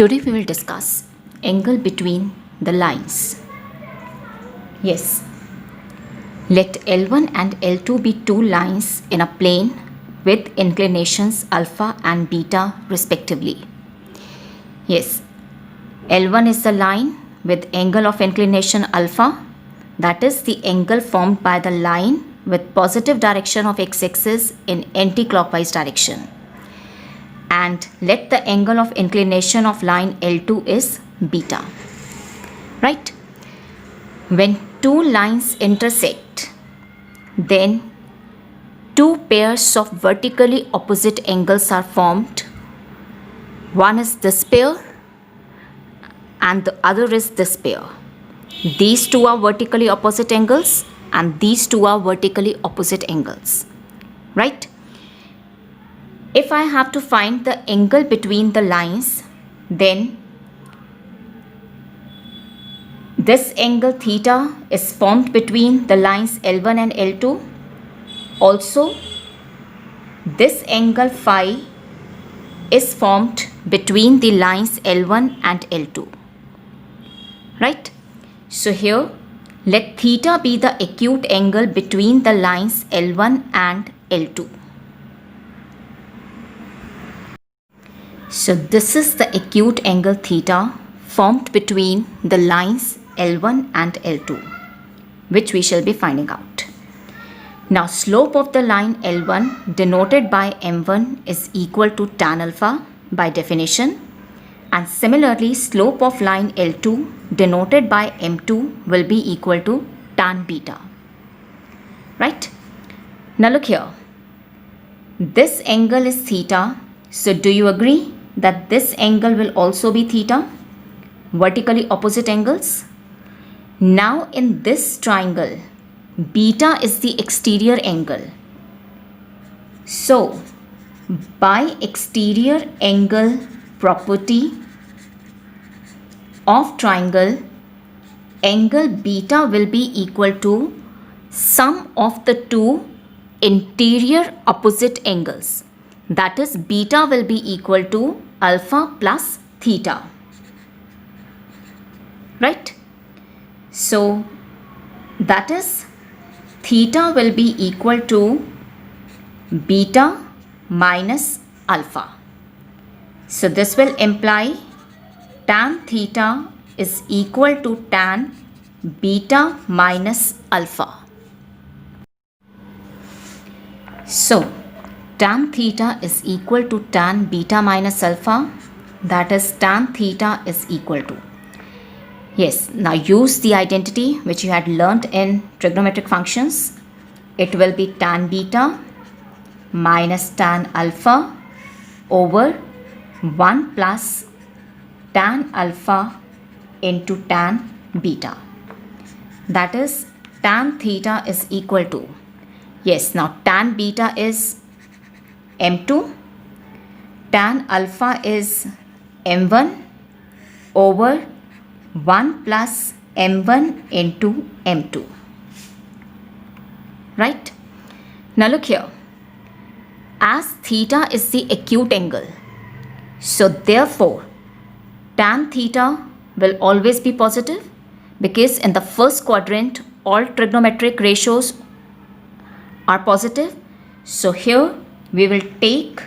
Today we will discuss angle between the lines. Yes, let L1 and L2 be two lines in a plane with inclinations alpha and beta respectively. Yes, L1 is the line with angle of inclination alpha, that is the angle formed by the line with positive direction of x-axis in anti-clockwise direction. And let the angle of inclination of line L2 is beta. Right? When two lines intersect, then two pairs of vertically opposite angles are formed. One is this pair and the other is this pair. These two are vertically opposite angles and these two are vertically opposite angles. Right? If I have to find the angle between the lines, then this angle theta is formed between the lines L1 and L2. Also, this angle phi is formed between the lines L1 and L2. Right? So here, let theta be the acute angle between the lines L1 and L2. So this is the acute angle theta formed between the lines L1 and L2, which we shall be finding out. Now slope of the line L1 denoted by M1 is equal to tan alpha by definition, and similarly slope of line L2 denoted by M2 will be equal to tan beta. Right? Now look here. This angle is theta, so do you agree that this angle will also be theta? Vertically opposite angles. Now in this triangle, beta is the exterior angle. So by exterior angle property of triangle, angle beta will be equal to sum of the two interior opposite angles. That is, beta will be equal to alpha plus theta. Right? So that is, theta will be equal to beta minus alpha. So this will imply tan theta is equal to tan beta minus alpha. So tan theta is equal to tan beta minus alpha, that is tan theta is equal to. Yes, now use the identity which you had learnt in trigonometric functions. It will be tan beta minus tan alpha over 1 plus tan alpha into tan beta. That is, tan theta is equal to, yes, now tan beta is M2, tan alpha is M1 over 1 plus M1 into M2. Right? Now look here. As theta is the acute angle, so therefore tan theta will always be positive, because in the first quadrant all trigonometric ratios are positive. So here we will take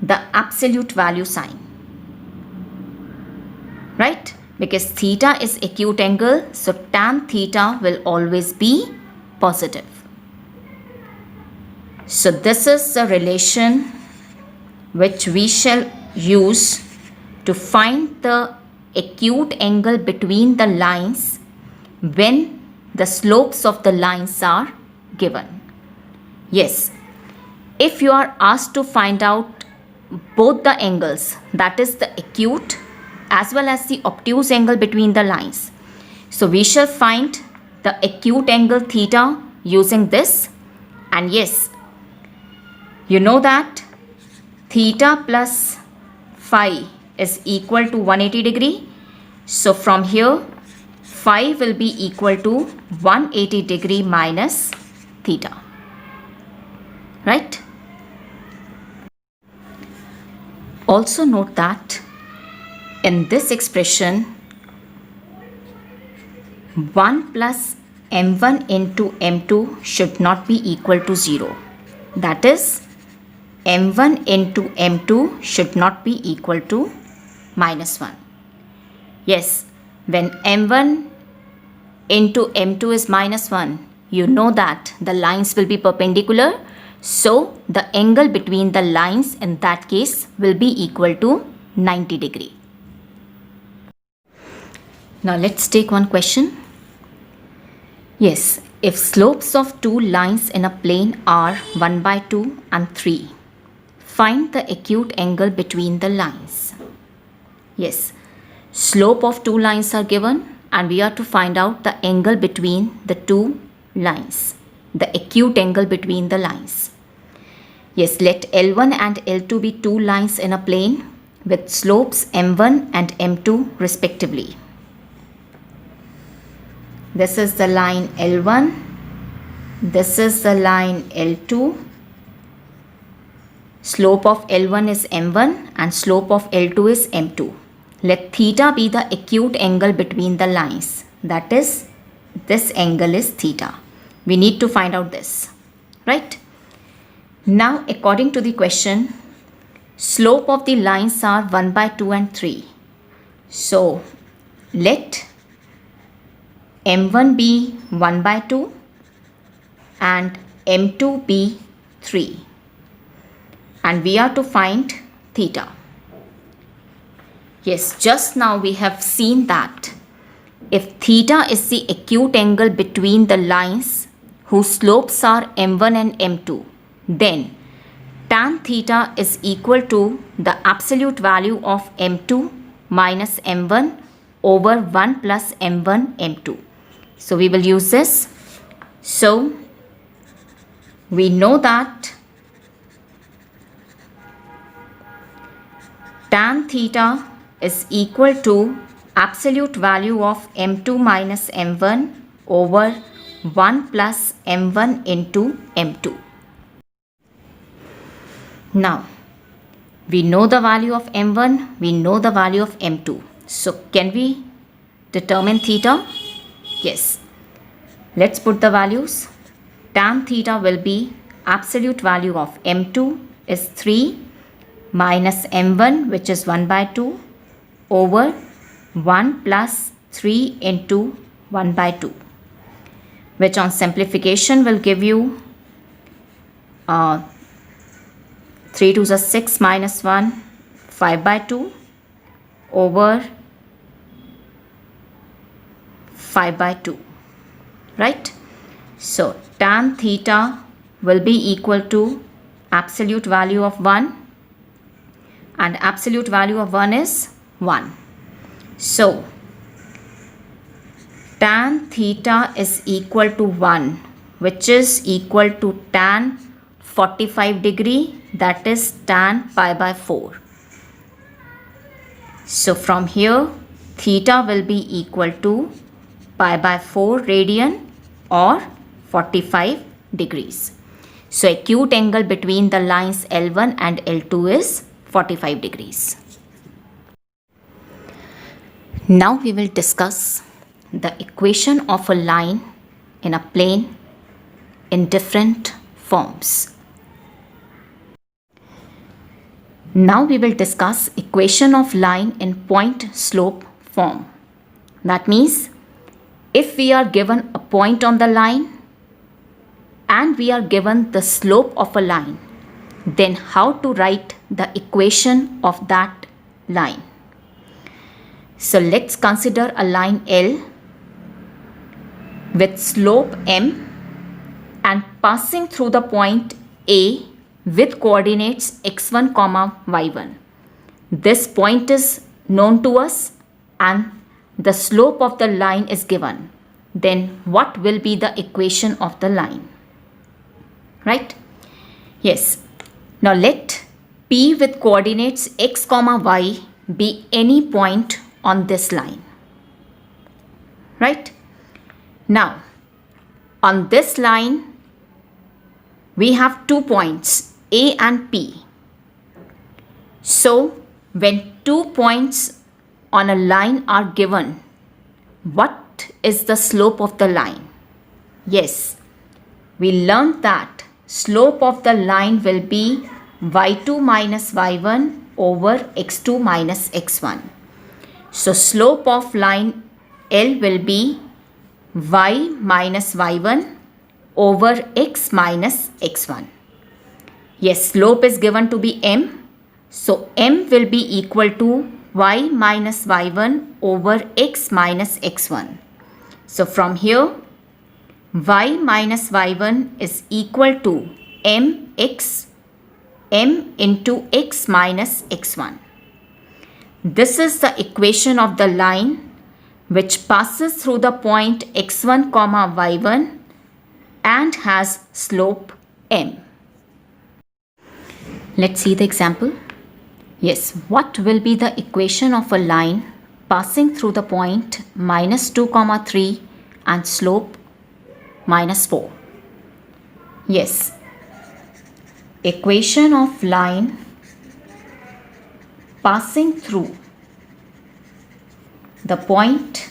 the absolute value sign. Right? Because theta is acute angle, so tan theta will always be positive. So this is the relation which we shall use to find the acute angle between the lines when the slopes of the lines are given. Yes, if you are asked to find out both the angles, that is the acute as well as the obtuse angle between the lines, so we shall find the acute angle theta using this. And yes, you know that theta plus phi is equal to 180 degree. So from here, phi will be equal to 180 degree minus theta. Right? Also note that in this expression 1 plus m1 into m2 should not be equal to 0. That is, m1 into m2 should not be equal to minus 1. Yes, when m1 into m2 is minus 1, you know that the lines will be perpendicular. So the angle between the lines in that case will be equal to 90 degree. Now let's take one question. Yes, if slopes of two lines in a plane are 1 by 2 and 3, find the acute angle between the lines. Yes, slope of two lines are given and we are to find out the angle between the two lines, the acute angle between the lines. Yes, let L1 and L2 be two lines in a plane with slopes m1 and m2 respectively. This is the line L1, this is the line L2. Slope of L1 is m1 and slope of L2 is m2. Let theta be the acute angle between the lines. That is, this angle is theta. We need to find out this, right? Now, according to the question, slope of the lines are 1 by 2 and 3. So, let m1 be 1 by 2 and m2 be 3. And we are to find theta. Yes, just now we have seen that if theta is the acute angle between the lines whose slopes are m1 and m2, then tan theta is equal to the absolute value of m2 minus m1 over 1 plus m1 m2. So we will use this. So we know that tan theta is equal to absolute value of m2 minus m1 over 1 plus m1 into m2. Now, we know the value of m1, we know the value of m2. So, can we determine theta? Yes. Let's put the values. Tan theta will be absolute value of m2 is 3 minus m1, which is 1 by 2, over 1 plus 3 into 1 by 2, which on simplification will give you 3 2s are 6 minus 1, 5 by 2 over 5 by 2, right? So tan theta will be equal to absolute value of 1, and absolute value of 1 is 1. So tan theta is equal to 1, which is equal to tan 45 degree, that is tan pi by 4. So from here theta will be equal to pi by 4 radian or 45 degrees. So acute angle between the lines L1 and L2 is 45 degrees. Now we will discuss the equation of a line in a plane in different forms. Now we will discuss equation of line in point slope form. That means if we are given a point on the line and we are given the slope of a line, then how to write the equation of that line. So let's consider a line L with slope m and passing through the point A with coordinates x1, y1. This point is known to us and the slope of the line is given. Then what will be the equation of the line? Right? Yes. Now let P with coordinates x, y be any point on this line. Right? Now, on this line, we have 2 points, A and P. So, when 2 points on a line are given, what is the slope of the line? Yes, we learned that slope of the line will be y2 minus y1 over x2 minus x1. So slope of line L will be y minus y1 over x minus x1. Yes, slope is given to be m. So m will be equal to y minus y1 over x minus x1. So from here, y minus y1 is equal to m into x minus x1. This is the equation of the line which passes through the point x1 comma y1 and has slope m. Let's see the example. Yes, what will be the equation of a line passing through the point minus 2 comma 3 and slope minus 4? Yes, equation of line passing through the point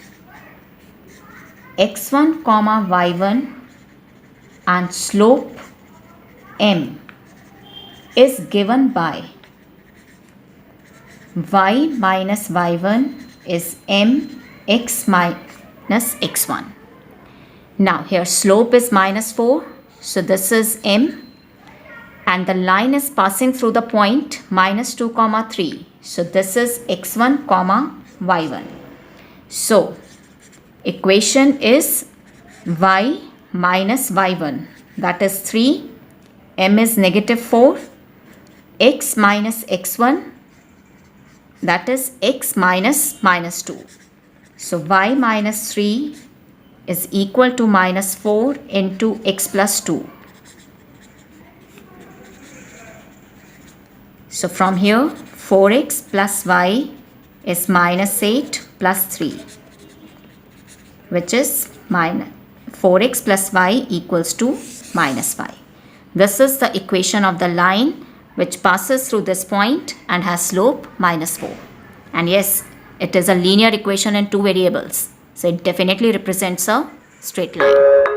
x1 comma y1 and slope m is given by y minus y1 is m x minus x1. Now here slope is minus 4, so this is m, and the line is passing through the point minus 2 comma 3, so this is x1 comma y1. So equation is y minus y1, that is 3, m is negative 4, x minus x1, that is x minus minus 2. So y minus 3 is equal to minus 4 into x plus 2. So from here 4x plus y is minus 8 plus 3, which is minus 4x plus y equals to minus 5. This is the equation of the line which passes through this point and has slope minus 4. And yes, it is a linear equation in two variables. So it definitely represents a straight line.